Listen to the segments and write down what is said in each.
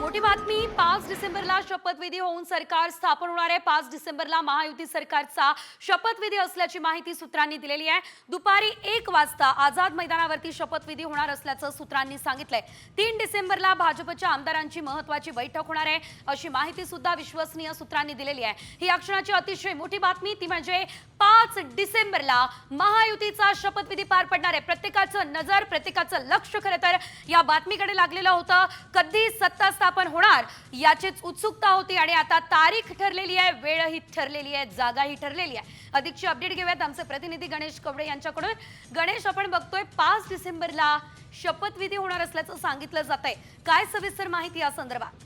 मोठी बातमी 5 डिसेंबरला शपथविधी होऊन सरकार स्थापन होणार आहे। 5 डिसेंबरला महायुती सरकारचा शपथविधी असल्याची माहिती सूत्रांनी दिलेली आहे। दुपारी 1 वाजता आझाद मैदानावरती शपथविधी होणार असल्याचं सूत्रांनी सांगितलंय। 3 डिसेंबरला भाजपच्या आमदारांची महत्त्वाची बैठक होणार आहे अशी माहिती सुद्धा विश्वसनीय सूत्रांनी दिलेली आहे। ही या क्षणाची अतिशय मोठी बातमी ती म्हणजे 5 डिसेंबरला महायुतीचा शपथविधी पार पडणार आहे। प्रत्येकाचं नजर प्रत्येकाचं लक्ष खरं तर या बातमीकडे लागलेलं होतं। कधी सत्ता स्थापन होणार याचीच उत्सुकता होती आणि आता तारीख ठरलेली आहे, वेळही ठरलेली आहे, जागाही ठरलेली आहे। अधिकची अपडेट घेऊयात आमचे प्रतिनिधी गणेश कवडे यांच्याकडून। गणेश, आपण बघतोय 5 डिसेंबरला शपथविधी होणार असल्याचं सांगितलं जातंय, काय सविस्तर माहिती या संदर्भात?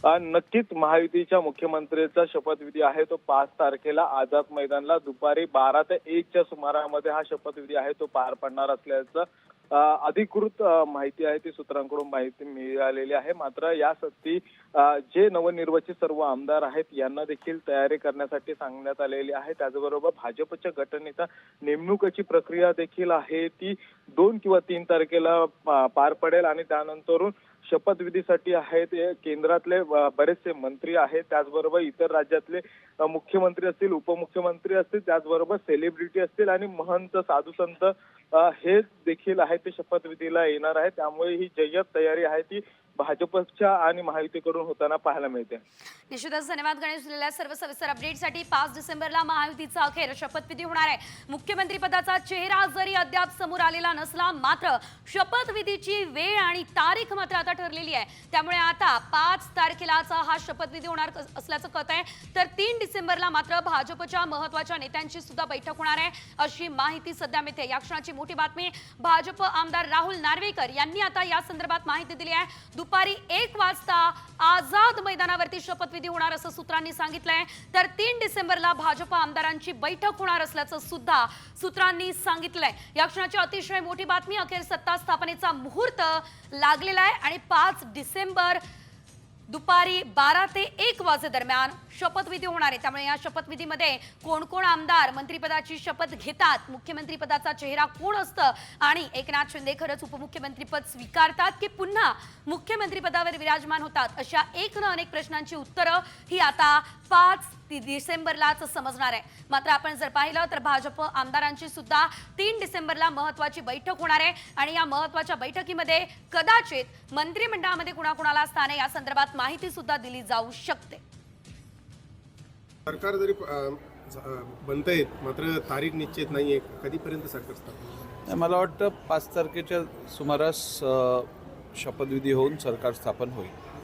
नक्कीच महायुतीच्या मुख्यमंत्र्यांचा शपथविधी आहे तो 5 तारखेला आझाद मैदानला दुपारी 12 ते 1 च्या सुमारामध्ये हा शपथविधी आहे तो पार पडणार असल्याचं अधिकृत माहिती आहे ती सूत्रांकडून माहिती मिळालेली आहे। मात्र यासाठी जे नवनिर्वाचित सर्व आमदार आहेत यांना देखील तयारी करण्यासाठी सांगण्यात आलेली आहे। त्याचबरोबर भाजपच्या गटनेता नेमणुकीची प्रक्रिया देखील आहे ती 2 किंवा 3 तारखेला पार पडेल आणि त्यानंतरून शपथविधीसाठी आहेत केंद्रातले बरेचसे मंत्री आहेत, त्याचबरोबर इतर राज्यातले मुख्यमंत्री असतील, उपमुख्यमंत्री असतील, त्याचबरोबर सेलिब्रिटी असतील आणि महंत साधू संत हे देखील आहे ते शपथविधीला येणार आहे। त्यामुळे ही जय्यत तयारी आहे ती भाजपच्या आणि महायुतीकडून होताना पाहायला मिळते। निश्चितच धन्यवाद गणेश, दिलेल्या सर्व सविस्तर अपडेटसाठी। 5 डिसेंबरला महायुतीचा अखेर शपथविधी होणार आहे। मुख्यमंत्री पदाचा चेहरा जरी अद्याप समोर आलेला नसला मात्र शपथविधीची वेळ आणि तारीख मात्र आता ठरलेली आहे। त्यामुळे आता 5 तारखेलाचा हा शपथविधी होणार असल्याचं कळत आहे, तर 3 डिसेंबरला मात्र भाजपच्या महत्त्वाच्या नेत्यांची सुद्धा बैठक होणार आहे अशी माहिती सध्या मिळते। या क्षणाची मोठी बातमी, भाजप आमदार राहुल नार्वेकर यांनी आता या संदर्भात माहिती दिली आहे। दुपारी 1 वाजता आझाद मैदानावरती शपथविधी होणार असं सूत्रांनी सांगितलंय, तर 3 डिसेंबरला भाजप आमदारांची बैठक होणार असल्याचं सुद्धा सूत्रांनी सांगितलंय। या क्षणाची अतिशय मोठी बातमी, अखेर सत्ता स्थापनेचा मुहूर्त लागलेला आहे आणि 5 डिसेंबर दुपारी 12 ते 1 वाजे दरम्यान शपथविधी होणार आहे। त्यामुळे या शपथविधीमध्ये कोण कोण आमदार मंत्रिपदाची शपथ घेतात, मुख्यमंत्रीपदाचा चेहरा कोण असतं आणि एकनाथ शिंदे खरंच उपमुख्यमंत्रीपद स्वीकारतात की पुन्हा मुख्यमंत्रीपदावर विराजमान होतात, अशा एक ना अनेक प्रश्नांची उत्तरं ही आता 5 डिसेंबरलाच समजणार आहे। मात्र आपण जर पाहिलं तर भाजप आमदारांची सुद्धा 3 डिसेंबरला महत्त्वाची बैठक होणार आहे आणि या महत्त्वाच्या बैठकीमध्ये कदाचित मंत्रिमंडळामध्ये कुणाकुणाला स्थान आहे या संदर्भात माहिती सुद्धा दिली जाऊ शकते। सरकार जरी बनतंय मात्र तारीख निश्चित नाहीये, कधीपर्यंत सरकार स्थापन? मला वाटतं 5 तारखेच्या सुमारास शपथविधी होऊन सरकार स्थापन होईल।